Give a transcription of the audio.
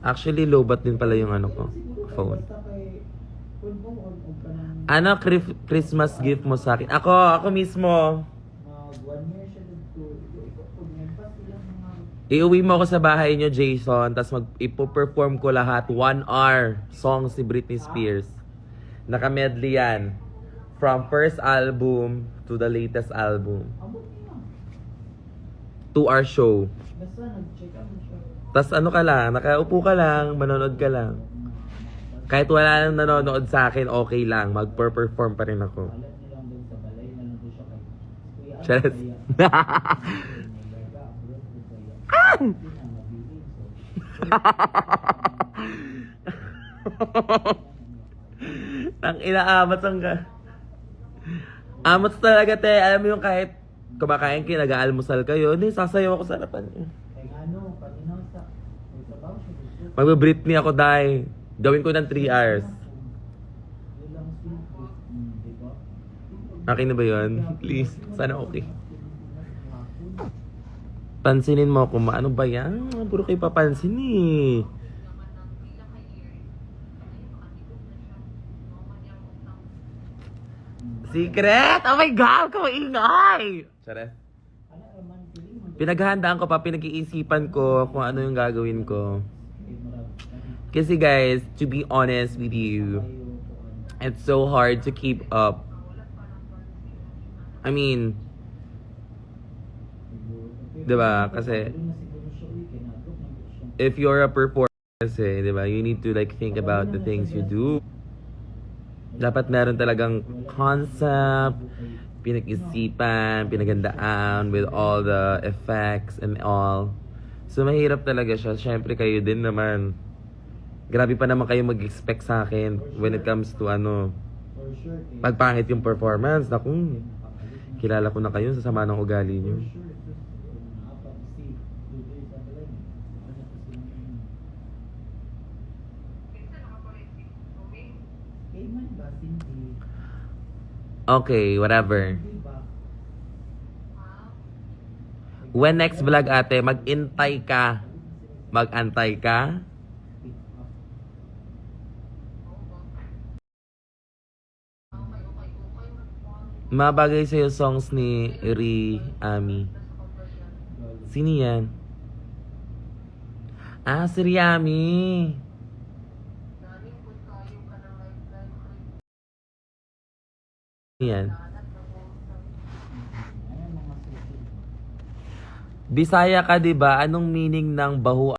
Actually, lowbat din pala yung ano ko, phone. Ano Christmas gift mo sa akin? Ako mismo. Iuwi mo ako sa bahay nyo, Jason, tapos ipo-perform ko lahat 1 hour songs ni Britney Spears. Naka-medley yan. From first album to the latest album. 2 hour show. Tapos ano ka lang, nakaupo ka lang, manonood ka lang. Kahit wala nang nanonood sa akin, okay lang. Mag-perform pa rin ako. Cheers. Ang inaamat ang amat talaga, te. Alam mo yung kahit kumakain kayo, nag-aalmusal kayo, hindi, sasayaw ako sa harapan niyo. Magbe-Britney ako, dahil gawin ko ng 3 hours. Okay na ba yun? Please, sana okay. Pansinin mo kung ano ba yan. Puro kayo papansin eh. Secret! Oh my God! Kumaingay! Tsara. Pinaghahandaan ko pa, pinag-iisipan ko kung ano yung gagawin ko. Kasi guys, to be honest with you, it's so hard to keep up. I mean, diba? Kasi, if you're a performer, kasi, diba? You need to like think about the things you do. Dapat meron talagang concept, pinag-isipan, pinagandaan with all the effects and all. So, mahirap talaga siya. Siyempre, kayo din naman. Grabe pa naman kayo mag-expect sa akin when it comes to ano, pagpangit yung performance. Naku, kilala ko na kayo sa sama ng ugali nyo. Okay, whatever. When next vlog, ate, mag-intay ka. Mag-antay ka. Mabagay sa'yo songs ni Riami. Sino yan? Ah, si Riami. Yan. Bisaya ka, 'di ba? Anong meaning ng bahu